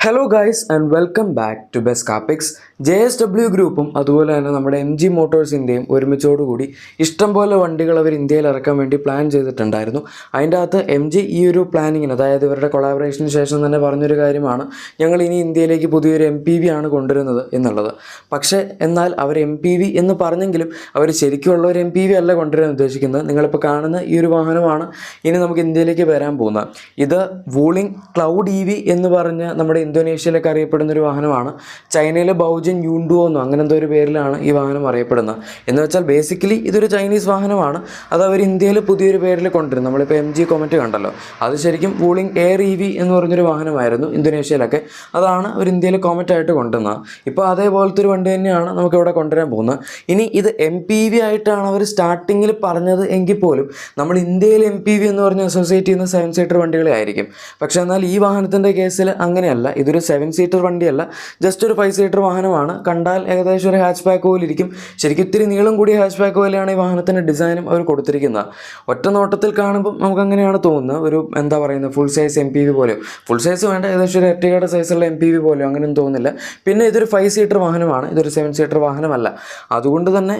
Hello guys and welcome back to best കാപ്പിക്സ്. JSW ഗ്രൂപ്പും അതുപോലെ തന്നെ നമ്മുടെ MG മോട്ടോഴ്സിൻ്റെയും ഒരുമിച്ചോടുകൂടി ഇഷ്ടംപോലെ വണ്ടികൾ അവർ ഇന്ത്യയിൽ ഇറക്കാൻ വേണ്ടി പ്ലാൻ ചെയ്തിട്ടുണ്ടായിരുന്നു. അതിൻ്റെ അകത്ത് MG ഈ ഒരു പ്ലാനിങ്ങിന്, അതായത് ഇവരുടെ കൊളാബറേഷന് ശേഷം തന്നെ പറഞ്ഞൊരു കാര്യമാണ്, ഞങ്ങൾ ഇനി ഇന്ത്യയിലേക്ക് പുതിയൊരു MPV ആണ് കൊണ്ടുവരുന്നത് എന്നുള്ളത്. പക്ഷേ എന്നാൽ അവർ MPV എന്ന് പറഞ്ഞെങ്കിലും അവർ ശരിക്കുള്ള ഒരു MPV അല്ല കൊണ്ടുവരാൻ ഉദ്ദേശിക്കുന്നത്. നിങ്ങളിപ്പോൾ കാണുന്ന ഈ ഒരു വാഹനമാണ് ഇനി നമുക്ക് ഇന്ത്യയിലേക്ക് വരാൻ പോകുന്നത്. ഇത് വൂളിംഗ് ക്ലൗഡ് EV എന്ന് പറഞ്ഞ് നമ്മുടെ ഇന്തോനേഷ്യയിലൊക്കെ അറിയപ്പെടുന്നൊരു വാഹനമാണ്. ചൈനയിലെ ബൗജിൻ യൂണ്ടുവോ എന്നോ അങ്ങനെ എന്തോ ഒരു പേരിലാണ് ഈ വാഹനം അറിയപ്പെടുന്നത്. എന്ന് വെച്ചാൽ ബേസിക്കലി ഇതൊരു ചൈനീസ് വാഹനമാണ്. അത് അവർ ഇന്ത്യയിൽ പുതിയൊരു പേരിൽ കൊണ്ടുവരും. നമ്മളിപ്പോൾ MG കൊമറ്റ് കണ്ടല്ലോ, അത് ശരിക്കും വൂളിംഗ് എയർ EV എന്ന് പറഞ്ഞൊരു വാഹനമായിരുന്നു ഇന്തോനേഷ്യയിലൊക്കെ. അതാണ് അവർ ഇന്ത്യയിൽ കൊമറ്റായിട്ട് കൊണ്ടുവന്നത്. ഇപ്പോൾ അതേപോലത്തെ ഒരു വണ്ടി തന്നെയാണ് നമുക്കിവിടെ കൊണ്ടുവരാൻ പോകുന്നത്. ഇനി ഇത് MPV ആയിട്ടാണ് അവർ സ്റ്റാർട്ടിങ്ങിൽ പറഞ്ഞത് എങ്കിൽ പോലും നമ്മൾ ഇന്ത്യയിൽ MPV എന്ന് പറഞ്ഞ് അസോസിയേറ്റ് ചെയ്യുന്ന 7 സീറ്റർ വണ്ടികളെ ആയിരിക്കും. പക്ഷേ എന്നാൽ ഈ വാഹനത്തിൻ്റെ കേസിൽ അങ്ങനെയല്ല. ഇതൊരു 7 സീറ്റർ വണ്ടിയല്ല, ജസ്റ്റ് ഒരു 5 സീറ്റർ വാഹനമാണ്. കണ്ടാൽ ഏകദേശം ഒരു ഹാച്ച് ബാക്ക് പോലെ ഇരിക്കും. ശരിക്കും ഇത്തിരി നീളം കൂടിയ ഹാച്ച് ബാക്ക് പോലെയാണ് ഈ വാഹനത്തിൻ്റെ ഡിസൈനും അവർ കൊടുത്തിരിക്കുന്നത്. ഒറ്റ നോട്ടത്തിൽ കാണുമ്പോൾ നമുക്ക് അങ്ങനെയാണ് തോന്നുന്നത്, ഒരു എന്താ പറയുന്നത്, ഫുൾ സൈസ് MPV പോലെയോ, ഫുൾ സൈസ് വേണ്ട, ഏകദേശം ഒരു എർട്ടിഗയുടെ സൈസുള്ള MPV പോലെയോ അങ്ങനെയൊന്നും തോന്നുന്നില്ല. പിന്നെ ഇതൊരു 5 സീറ്റർ വാഹനമാണ്, ഇതൊരു 7 സീറ്റർ വാഹനമല്ല. അതുകൊണ്ട് തന്നെ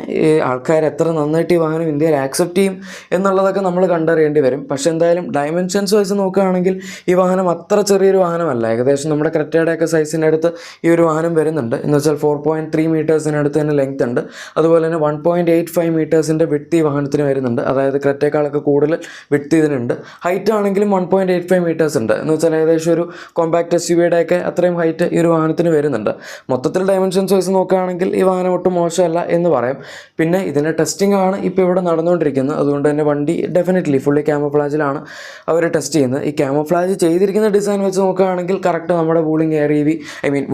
ആൾക്കാർ എത്ര നന്നായിട്ട് ഈ വാഹനം ഇന്ത്യയിൽ ആക്സെപ്റ്റ് ചെയ്യും എന്നുള്ളതൊക്കെ നമ്മൾ കണ്ടറിയേണ്ടി വരും. പക്ഷേ എന്തായാലും ഡയമെൻഷൻസ് വൈസ് നോക്കുകയാണെങ്കിൽ ഈ വാഹനം അത്ര ചെറിയൊരു വാഹനമല്ല. ഏകദേശം നമ്മുടെ ക്രെറ്റയുടെയൊക്കെ സൈസിൻ്റെ അടുത്ത് ഈ ഒരു വാഹനം വരുന്നുണ്ട്. എന്ന് വെച്ചാൽ 4.3 മീറ്റേഴ്സിനടുത്ത് തന്നെ ലെങ്ത് ഉണ്ട്. അതുപോലെ തന്നെ 1.85 മീറ്റേഴ്സിൻ്റെ വിഡ്ത്ത് ഈ വാഹനത്തിന് വരുന്നുണ്ട്. അതായത് ക്രെറ്റയേക്കാളൊക്കെ കൂടുതൽ വിഡ്ത്ത് ഇതിനുണ്ട്. ഹൈറ്റ് ആണെങ്കിലും 1.85 മീറ്റേഴ്സ് ഉണ്ട്. എന്ന് വെച്ചാൽ ഏകദേശം ഒരു കോമ്പാക്ട് SUVയുടെ ഒക്കെ അത്രയും ഹൈറ്റ് ഈ ഒരു വാഹനത്തിന് വരുന്നുണ്ട്. മൊത്തത്തിൽ ഡയമെൻഷൻസ് വൈസ് നോക്കുകയാണെങ്കിൽ ഈ വാഹനം ഒട്ടും മോശമല്ല എന്ന് പറയാം. പിന്നെ ഇതിൻ്റെ ടെസ്റ്റിംഗ് ആണ് ഇപ്പോൾ ഇവിടെ നടന്നുകൊണ്ടിരിക്കുന്നത്. അതുകൊണ്ട് തന്നെ വണ്ടി ഡെഫിനറ്റ്ലി ഫുള്ളി ക്യാമോഫ്ലാജിലാണ് അവർ ടെസ്റ്റ് ചെയ്യുന്നത്. ഈ ക്യാമോഫ്ലാജ് ചെയ്തിരിക്കുന്ന ഡിസൈൻ വെച്ച് നോക്കുകയാണെങ്കിൽ കറക്റ്റ് നമ്മുടെ വൂളിംഗ് എയർ EV,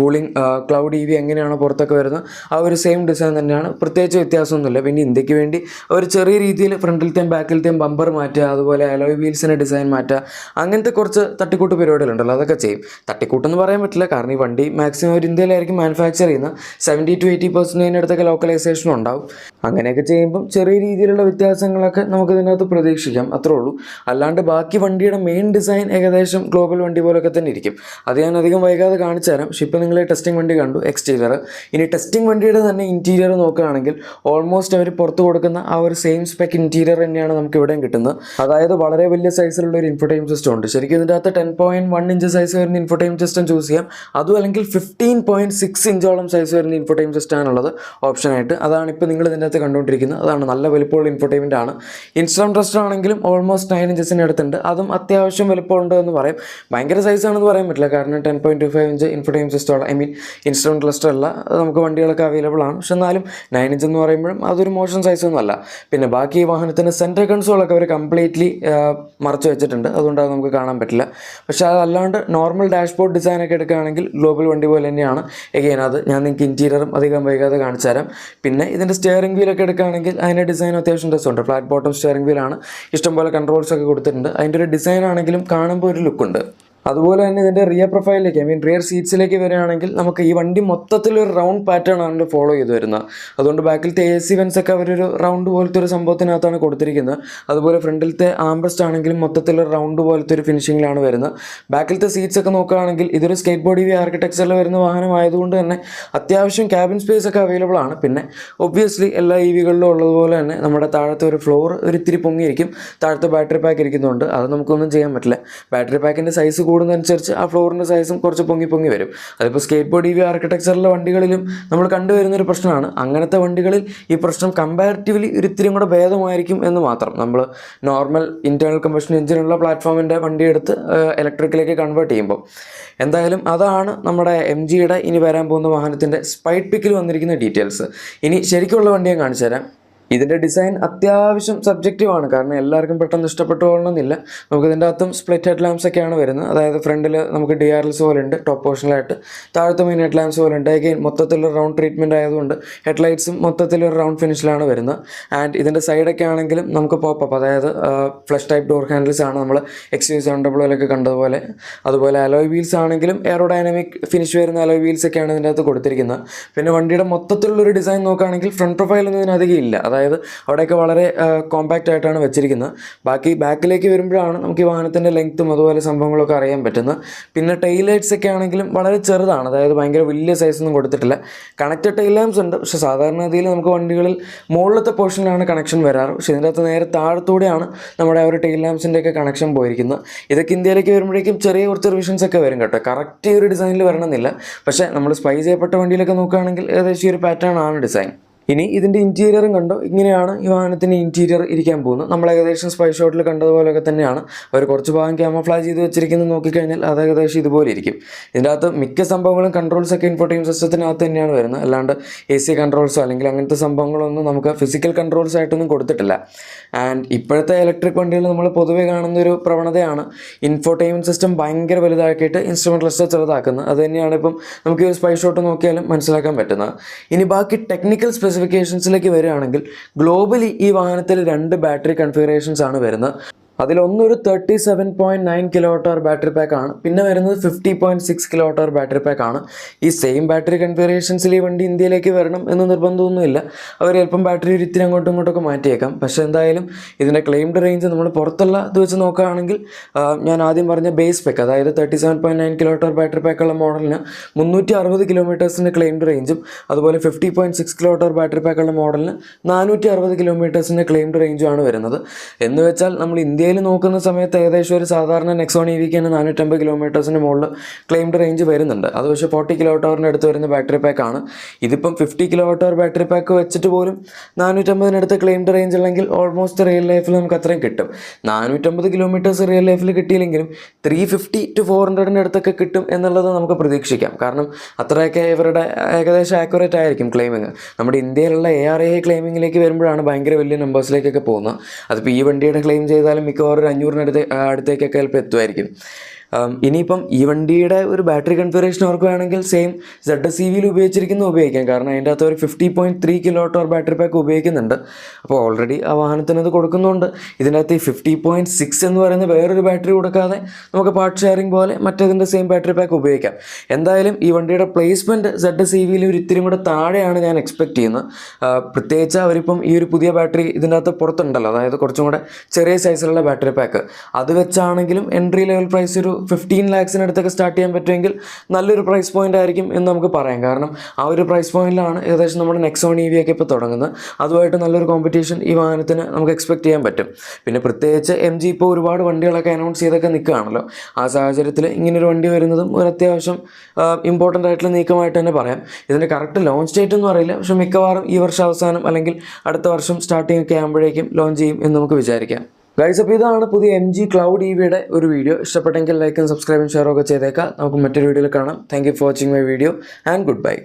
വൂളിംഗ് ക്ലൗഡ് EV എങ്ങനെയാണോ പുറത്തൊക്കെ വരുന്നത് ആ ഒരു സെയിം ഡിസൈൻ തന്നെയാണ്. പ്രത്യേകിച്ച് വ്യത്യാസമൊന്നുമില്ല. പിന്നെ ഇന്ത്യക്ക് വേണ്ടി അവർ ചെറിയ രീതിയിൽ ഫ്രണ്ടിലത്തെയും ബാക്കിലത്തെയും ബമ്പർ മാറ്റുക, അതുപോലെ അലോയ് വീൽസിൻ്റെ ഡിസൈൻ മാറ്റുക, അങ്ങനത്തെ കുറച്ച് തട്ടിക്കൂട്ട് പരിപാടികളുണ്ടല്ലോ, അതൊക്കെ ചെയ്യും. തട്ടിക്കൂട്ടെന്ന് പറയാൻ പറ്റില്ല, കാരണം ഈ വണ്ടി മാക്സിമം ഒരു ഇന്ത്യയിലായിരിക്കും മാനുഫാക്ചർ ചെയ്യുന്നത്. 70 to 80% അടുത്തൊക്കെ ലോക്കലൈസേഷൻ ഉണ്ടാവും. അങ്ങനെയൊക്കെ ചെയ്യുമ്പം ചെറിയ രീതിയിലുള്ള വ്യത്യാസങ്ങളൊക്കെ നമുക്ക് ഇതിനകത്ത് പ്രതീക്ഷിക്കാം, അത്രേ ഉള്ളൂ. അല്ലാണ്ട് ബാക്കി വണ്ടിയുടെ മെയിൻ ഡിസൈൻ ഏകദേശം ഗ്ലോബൽ വണ്ടി പോലൊക്കെ തന്നെ ഇരിക്കും. അത് ഞാൻ അധികം വൈകാതെ കാണിച്ചു തരാം. പക്ഷേ ഇപ്പോൾ നിങ്ങൾ ടെസ്റ്റിംഗ് വണ്ടി കണ്ടു, എക്സ്റ്റീരിയർ. ഇനി ടെസ്റ്റിംഗ് വണ്ടിയുടെ തന്നെ ഇൻറ്റീരിയർ നോക്കുകയാണെങ്കിൽ ഓൾമോസ്റ്റ് അവർ പുറത്ത് കൊടുക്കുന്ന ആ ഒരു സെയിം സ്പെക്ക് ഇൻറ്റീരിയർ തന്നെയാണ് നമുക്ക് ഇവിടെയും കിട്ടുന്നത്. അതായത് വളരെ വലിയ സൈസിലുള്ള ഒരു ഇൻഫോടൈൻമെന്റ് സിസ്റ്റം ഉണ്ട്. ശരിക്കും ഇതിൻ്റെ അകത്ത് 10.1 ഇഞ്ച് സൈസ് വരുന്ന ഇൻഫോടൈൻമെന്റ് സിസ്റ്റം ചൂസ് ചെയ്യാം. അതും അല്ലെങ്കിൽ 15.6 ഇഞ്ചോളം സൈസ് വരുന്ന ഇൻഫോടൈൻമെന്റ് സിസ്റ്റം ആണുള്ളത് ഓപ്ഷനായിട്ട്. അതാണ് ഇപ്പോൾ നിങ്ങൾ ഇതിൻ്റെ അകത്ത് കണ്ടുകൊണ്ടിരിക്കുന്നത്. അതാണ് നല്ല വലിപ്പമുള്ള ഇൻഫോടൈൻമെന്റ് ആണ്. ഇൻസ്ട്രുമെന്റ് ക്ലസ്റ്റർ ആണെങ്കിലും ഓൾമോസ്റ്റ് 9 ഇഞ്ചസിന് അടുത്തുണ്ട്. അതും അത്യാവശ്യം വലിപ്പമുണ്ട് എന്ന് പറയാം. ഭയങ്കര സൈസാണെന്ന് പറയാൻ പറ്റില്ല, കാരണം 10.25 inch infotainment system instrument cluster അല്ല. നമുക്ക് വണ്ടികളൊക്കെ അവൈലബിൾ ആണ്. പക്ഷെ എന്നാലും 9 ഇഞ്ച് എന്ന് പറയുമ്പോഴും അതൊരു മോശം സൈസൊന്നും അല്ല. പിന്നെ ബാക്കി ഈ വാഹനത്തിൻ്റെ സെൻറ്റർ കൺസോളൊക്കെ അവർ കംപ്ലീറ്റ്ലി മറച്ചു വെച്ചിട്ടുണ്ട്. അതുകൊണ്ട് അത് നമുക്ക് കാണാൻ പറ്റില്ല. പക്ഷേ അതല്ലാണ്ട് നോർമൽ ഡാഷ്ബോർഡ് ഡിസൈനൊക്കെ എടുക്കുകയാണെങ്കിൽ ഗ്ലോബൽ വണ്ടി പോലെ തന്നെയാണ്. എഗെയിൻ അത് ഞാൻ നിങ്ങൾക്ക് ഇൻറ്റീരിയറും അധികം വൈകാതെ കാണിച്ചു തരാം. പിന്നെ ഇതിൻ്റെ സ്റ്റിയറിംഗ് വീലൊക്കെ എടുക്കുകയാണെങ്കിൽ അതിൻ്റെ ഡിസൈൻ അത്യാവശ്യം രസമുണ്ട്. ഫ്ലാറ്റ് ബോട്ടം സ്റ്റിയറിംഗ് വീലാണ്, ഇഷ്ടംപോലെ കൺട്രോൾസ് ഒക്കെ കൊടുത്തിട്ടുണ്ട്. അതിൻ്റെ ഒരു ഡിസൈൻ ആണെങ്കിലും കാണുമ്പോൾ ഒരു ലുക്കുണ്ട്. അതുപോലെ തന്നെ ഇതിൻ്റെ റിയർ പ്രൊഫൈലിലേക്ക്, റിയർ സീറ്റ്സിലേക്ക് വരികയാണെങ്കിൽ നമുക്ക് ഈ വണ്ടി മൊത്തത്തിലൊരു റൗണ്ട് പാറ്റേൺ ആണ് ഫോളോ ചെയ്ത് വരുന്നത്. അതുകൊണ്ട് ബാക്കിലത്തെ AC വെൻസ് ഒക്കെ അവരൊരു റൗണ്ട് പോലത്തെ ഒരു സംഭവത്തിനകത്താണ് കൊടുത്തിരിക്കുന്നത്. അതുപോലെ ഫ്രണ്ടിലത്തെ ആംബ്രസ്റ്റ് ആണെങ്കിലും മൊത്തത്തിലൊരു റൗണ്ട് പോലത്തെ ഒരു ഫിനിഷിങ്ങിലാണ് വരുന്നത്. ബാക്കിലത്തെ സീറ്റ്സ് ഒക്കെ നോക്കുകയാണെങ്കിൽ ഇതൊരു സ്കേറ്റ് ബോർഡ് EV ആർക്കിടെക്ചറിൽ വരുന്ന വാഹനമായതുകൊണ്ട് തന്നെ അത്യാവശ്യം ക്യാബിൻ സ്പേസ് ഒക്കെ അവൈലബിൾ ആണ്. പിന്നെ ഒബ്വിയസ്ലി എല്ലാ EVകളിലും ഉള്ളതുപോലെ തന്നെ നമ്മുടെ താഴത്തെ ഒരു ഫ്ലോർ ഒരു ഇത്തിരി പൊങ്ങിയിരിക്കും. താഴത്തെ ബാറ്ററി പാക്ക് ഇരിക്കുന്നുണ്ട്, അത് നമുക്കൊന്നും ചെയ്യാൻ പറ്റില്ല. ബാറ്ററി പാക്കിൻ്റെ സൈസ് കൂടുന്നതനുസരിച്ച് ആ ഫ്ലോറിൻ്റെ സൈസും കുറച്ച് പൊങ്ങി വരും. അതിപ്പോൾ സ്കേറ്റ് ബോർഡ് EV ആർക്കിടെക്ചറിലെ വണ്ടികളിലും നമ്മൾ കണ്ടുവരുന്നൊരു പ്രശ്നമാണ്. അങ്ങനത്തെ വണ്ടികളിൽ ഈ പ്രശ്നം കമ്പാരിറ്റീവ്ലി ഒരു ഇത്തിരി കൂടെ ഭേദമായിരിക്കും എന്ന് മാത്രം. നമ്മൾ നോർമൽ ഇൻറ്റേർണൽ കമ്പഷൻ എഞ്ചിനുള്ള പ്ലാറ്റ്ഫോമിൻ്റെ വണ്ടിയെടുത്ത് ഇലക്ട്രിക്കിലേക്ക് കൺവേർട്ട് ചെയ്യുമ്പോൾ എന്തായാലും അതാണ് നമ്മുടെ MGയുടെ ഇനി വരാൻ പോകുന്ന വാഹനത്തിൻ്റെ സ്പൈഡ് പിക്കിൽ വന്നിരിക്കുന്ന ഡീറ്റെയിൽസ്. ഇനി ശരിക്കുള്ള വണ്ടി ഞാൻ കാണിച്ചു തരാം. ഇതിൻ്റെ ഡിസൈൻ അത്യാവശ്യം സബ്ജക്റ്റീവാണ്, കാരണം എല്ലാവർക്കും പെട്ടെന്ന് ഇഷ്ടപ്പെട്ടുകൊള്ളണമെന്നില്ല. നമുക്ക് ഇതിൻ്റെ അകത്തും സ്പ്ലിറ്റ് ഹെഡ് ലാംപ്സ് ഒക്കെയാണ് വരുന്നത്. അതായത് ഫ്രണ്ടിൽ നമുക്ക് DRLs പോലെ ഉണ്ട്, ടോപ്പ് പോർഷനിലായിട്ട്. താഴത്തെ മെയിൻ ഹെഡ് ലാംപ്സ് പോലെ ഉണ്ട്. അഗെയിൻ മൊത്തത്തിലൊരു റൗണ്ട് ട്രീറ്റ്മെൻറ്റ് ആയതുകൊണ്ട് ഹെഡ്ലൈറ്റ്സും മൊത്തത്തിലൊരു റൗണ്ട് ഫിനിഷിലാണ് വരുന്നത്. ആൻഡ് ഇതിൻ്റെ സൈഡൊക്കെ ആണെങ്കിലും നമുക്ക് പോപ്പപ്പ്, അതായത് ഫ്ലഷ് ടൈപ്പ് ഡോർ ഹാൻഡിൽസ് ആണ് നമ്മൾ XUV700 കണ്ടതുപോലെ. അതുപോലെ അലോയ് വീൽസ് ആണെങ്കിലും എയറോഡൈനാമിക് ഫിനിഷ് വരുന്ന അലോയ് വീൽസ് ഒക്കെയാണ് ഇതിൻ്റെ അകത്ത് കൊടുത്തിരിക്കുന്നത്. പിന്നെ വണ്ടിയുടെ മൊത്തത്തിലുള്ളൊരു ഡിസൈൻ നോക്കുകയാണെങ്കിൽ ഫ്രണ്ട് പ്രൊഫൈലൊന്നും ഇതിനധികം ഇല്ല. അതായത് അവിടെയൊക്കെ വളരെ കോമ്പാക്റ്റ് ആയിട്ടാണ് വെച്ചിരിക്കുന്നത്. ബാക്കി ബാക്കിലേക്ക് വരുമ്പോഴാണ് നമുക്ക് ഈ വാഹനത്തിൻ്റെ ലെങ്ത്തും അതുപോലെ സംഭവങ്ങളൊക്കെ അറിയാൻ പറ്റുന്നത്. പിന്നെ ടെയിൽ ലൈറ്റ്സ് ഒക്കെ ആണെങ്കിലും വളരെ ചെറുതാണ്, അതായത് ഭയങ്കര വലിയ സൈസൊന്നും കൊടുത്തിട്ടില്ല. കണക്റ്റഡ് ടെയിൽ ലാംപ്സ് ഉണ്ട്, പക്ഷേ സാധാരണഗതിയിൽ നമുക്ക് വണ്ടികളിൽ മുകളിലത്തെ പോർഷനിലാണ് കണക്ഷൻ വരാറ്. പക്ഷേ ഇതിൻ്റെ അകത്ത് നേരെ താഴത്തൂടെയാണ് നമ്മുടെ ആ ഒരു ടെയിൽ ലാംപ്സിൻ്റെ ഒക്കെ കണക്ഷൻ പോയിരിക്കുന്നത്. ഇതൊക്കെ ഇന്ത്യയിലേക്ക് വരുമ്പോഴേക്കും ചെറിയ കുറച്ച് റിവിഷൻസ് ഒക്കെ വരും കേട്ടോ. കറക്റ്റ് ഈ ഒരു ഡിസൈനിൽ വരണമെന്നില്ല, പക്ഷേ നമ്മൾ സ്പൈ ചെയ്യപ്പെട്ട വണ്ടിയിലൊക്കെ നോക്കുകയാണെങ്കിൽ ഏകദേശം ഈ ഒരു പാറ്റേൺ ആണ് ഡിസൈൻ. ഇനി ഇതിൻ്റെ ഇൻറ്റീരിയറും കണ്ടോ, ഇങ്ങനെയാണ് ഈ വാഹനത്തിൻ്റെ ഇൻറ്റീരിയർ ഇരിക്കാൻ പോകുന്നത്. നമ്മൾ ഏകദേശം സ്പൈ ഷോട്ടിൽ കണ്ടതുപോലെയൊക്കെ തന്നെയാണ്. അവർ കുറച്ച് ഭാഗം ക്യാമഫ്ലാജ് ചെയ്ത് വെച്ചിരിക്കുന്നത് നോക്കിക്കഴിഞ്ഞാൽ അത് ഏകദേശം ഇതുപോലെ ഇരിക്കും. ഇതിൻ്റെ അകത്ത് മിക്ക സംഭവങ്ങളും കൺട്രോൾസൊക്കെ ഇൻഫോർടൈൻമെൻറ്റ് സിസ്റ്റത്തിനകത്ത് തന്നെയാണ് വരുന്നത്, അല്ലാണ്ട് AC കൺട്രോൾസോ അല്ലെങ്കിൽ അങ്ങനത്തെ സംഭവങ്ങളൊന്നും നമുക്ക് ഫിസിക്കൽ കൺട്രോൾസ് ആയിട്ടൊന്നും കൊടുത്തിട്ടില്ല. ആൻഡ് ഇപ്പോഴത്തെ ഇലക്ട്രിക് വണ്ടികൾ നമ്മൾ പൊതുവേ കാണുന്നൊരു പ്രവണതയാണ് ഇൻഫോർടൈൻമെൻറ്റ് സിസ്റ്റം ഭയങ്കര വലുതാക്കിയിട്ട് ഇൻസ്ട്രുമെൻറ്റ് ക്ലസ്റ്റർ ചെറുതാക്കുന്നത്. അത് തന്നെയാണ് ഇപ്പം നമുക്ക് ഈ സ്പൈ ഷോട്ട് നോക്കിയാലും മനസ്സിലാക്കാൻ പറ്റുന്നത്. ഇനി ബാക്കി ടെക്നിക്കൽ സ്പെസിഫിക്കേഷൻസിലേക്ക് വരികയാണെങ്കിൽ ഗ്ലോബലി ഈ വാഹനത്തിൽ 2 ബാറ്ററി കൺഫിഗറേഷൻസ് ആണ് വരുന്നത്. അതിലൊന്നൊരു 37.9 kWh ബാറ്ററി പാക്കാണ്, പിന്നെ വരുന്നത് 50.6 kWh ബാറ്ററി പാക്കാണ്. ഈ സെയിം ബാറ്ററി കൺഫിഗറേഷൻസിൽ ഈ വണ്ടി ഇന്ത്യയിലേക്ക് വരണം എന്ന് നിർബന്ധമൊന്നുമില്ല. അവർ ചിലപ്പം ബാറ്ററി ഒരു ഇത്തിരി അങ്ങോട്ടും ഇങ്ങോട്ടൊക്കെ മാറ്റിയേക്കാം. പക്ഷേ എന്തായാലും ഇതിൻ്റെ ക്ലെയിംഡ് റേഞ്ച് നമ്മൾ പുറത്തുള്ള ഇത് വെച്ച് നോക്കുകയാണെങ്കിൽ ഞാൻ ആദ്യം പറഞ്ഞ ബേസ് പാക്ക്, അതായത് 37.9 kWh ബാറ്ററി പാക്കുള്ള മോഡലിന് 360 കിലോമീറ്റേഴ്സിൻ്റെ ക്ലെയിംഡ് റേഞ്ചും അതുപോലെ 50.6 kWh ബാറ്ററി പാക്കുള്ള മോഡലിന് 460 കിലോമീറ്റേഴ്സിൻ്റെ ക്ലെയിംഡ് റേഞ്ചുമാണ് വരുന്നത്. എന്ന് വെച്ചാൽ നമ്മൾ ഇന്ത്യയിൽ നോക്കുന്ന സമയത്ത് ഏകദേശം ഒരു സാധാരണ നെക്സോൺ EVക്ക് തന്നെ 450 കിലോമീറ്റേഴ്സിന് മുകളിൽ ക്ലെയിംഡ് റേഞ്ച് വരുന്നുണ്ട്. അത് പക്ഷേ 40 kWh അടുത്ത് വരുന്ന ബാറ്ററി പാക്കാണ്. ഇതിപ്പം 50 kWh ബാറ്ററി പാക്ക് വെച്ചിട്ട് പോലും 450 ക്ലെയിംഡ് റേഞ്ച് ഉണ്ടെങ്കിൽ ഓൾമോസ്റ്റ് റിയൽ ലൈഫിൽ നമുക്ക് അത്രയും കിട്ടും. 450 കിലോമീറ്റേഴ്സ് റിയൽ ലൈഫിൽ കിട്ടിയില്ലെങ്കിലും 350 to 400 അടുത്തൊക്കെ കിട്ടും എന്നുള്ളത് നമുക്ക് പ്രതീക്ഷിക്കാം. കാരണം അത്രയൊക്കെ ഇവരുടെ ഏകദേശം ആക്യുറേറ്റ് ആയിരിക്കും ക്ലെയിമിങ്. നമ്മുടെ ഇന്ത്യയിലുള്ള ARAI ക്ലെയിമിങ്ങിലേക്ക് വരുമ്പോഴാണ് ഭയങ്കര വലിയ നമ്പേഴ്സിലേക്കൊക്കെ പോകുന്നത്. അതിപ്പോൾ ഈ വണ്ടിയുടെ ക്ലെയിം ചെയ്താലും മിക്കവാറും 500 അടുത്തേക്കൊക്കെ ചിലപ്പോൾ എത്തുമായിരിക്കും. ഇനിയിപ്പം ഈ വണ്ടിയുടെ ഒരു ബാറ്ററി കൺഫിഗറേഷൻ അവർക്ക് വേണമെങ്കിൽ സെയിം ZSEVയിൽ ഉപയോഗിക്കാം. കാരണം അതിൻ്റെ അകത്ത് ഒരു 50.3 kWh ബാറ്ററി പാക്ക് ഉപയോഗിക്കുന്നുണ്ട്. അപ്പോൾ ഓൾറെഡി ആ വാഹനത്തിന് അത് കൊടുക്കുന്നുണ്ട്. ഇതിൻ്റെ അകത്ത് ഈ 50.6 എന്ന് പറയുന്ന വേറൊരു ബാറ്ററി കൊടുക്കാതെ നമുക്ക് പാർട്ട് ഷെയറിംഗ് പോലെ മറ്റേതിൻ്റെ സെയിം ബാറ്ററി പാക്ക് ഉപയോഗിക്കാം. എന്തായാലും ഈ വണ്ടിയുടെ പ്ലേസ്മെൻറ്റ് ZSEVയിൽ ഒരു ഇത്തിരി കൂടെ താഴെയാണ് ഞാൻ എക്സ്പെക്ട് ചെയ്യുന്നത്. പ്രത്യേകിച്ച് അവരിപ്പം ഈ ഒരു പുതിയ ബാറ്ററി ഇതിൻ്റെ അകത്ത് പുറത്തുണ്ടല്ലോ, അതായത് കുറച്ചും കൂടെ ചെറിയ സൈസിലുള്ള ബാറ്ററി പാക്ക്, അത് വെച്ചാണെങ്കിലും എൻട്രി ലെവൽ പ്രൈസ് ഒരു 15 lakhs സ്റ്റാർട്ട് ചെയ്യാൻ പറ്റുമെങ്കിൽ നല്ലൊരു പ്രൈസ് പോയിന്റ് ആയിരിക്കും എന്ന് നമുക്ക് പറയാം. കാരണം ആ ഒരു പ്രൈസ് പോയിന്റിലാണ് ഏകദേശം നമ്മുടെ നെക്സോൺ EV ഒക്കെ ഇപ്പോൾ തുടങ്ങുന്നത്. അതുമായിട്ട് നല്ലൊരു കോമ്പറ്റീഷൻ ഈ വാഹനത്തിന് നമുക്ക് എക്സ്പെക്ട് ചെയ്യാൻ പറ്റും. പിന്നെ പ്രത്യേകിച്ച് MG ഇപ്പോൾ ഒരുപാട് വണ്ടികളൊക്കെ അനൗൺസ് ചെയ്തൊക്കെ നിൽക്കുകയാണല്ലോ. ആ സാഹചര്യത്തിൽ ഇങ്ങനൊരു വണ്ടി വരുന്നതും ഒരു അത്യാവശ്യം ഇമ്പോർട്ടൻ്റ് ആയിട്ടുള്ള നീക്കമായിട്ട് തന്നെ പറയാം. ഇതിൻ്റെ കറക്റ്റ് ലോഞ്ച് ഡേറ്റ് ഒന്നും അറിയില്ല, പക്ഷേ മിക്കവാറും ഈ വർഷം അവസാനം അല്ലെങ്കിൽ അടുത്ത വർഷം സ്റ്റാർട്ടിംഗ് ഒക്കെ ആകുമ്പോഴേക്കും ലോഞ്ച് ചെയ്യും എന്ന് നമുക്ക് വിചാരിക്കാം. ഗൈസ്, അപ്പോൾ ഇതാണ് പുതിയ MG Cloud EVയുടെ ഒരു വീഡിയോ. ഇഷ്ടപ്പെട്ടെങ്കിൽ ലൈക്കും സബ്സ്ക്രൈബും ഷെയറും ഒക്കെ ചെയ്തേക്കാം. നമുക്ക് മറ്റൊരു വീഡിയോയിൽ കാണാം. Thank you for watching my video and good bye.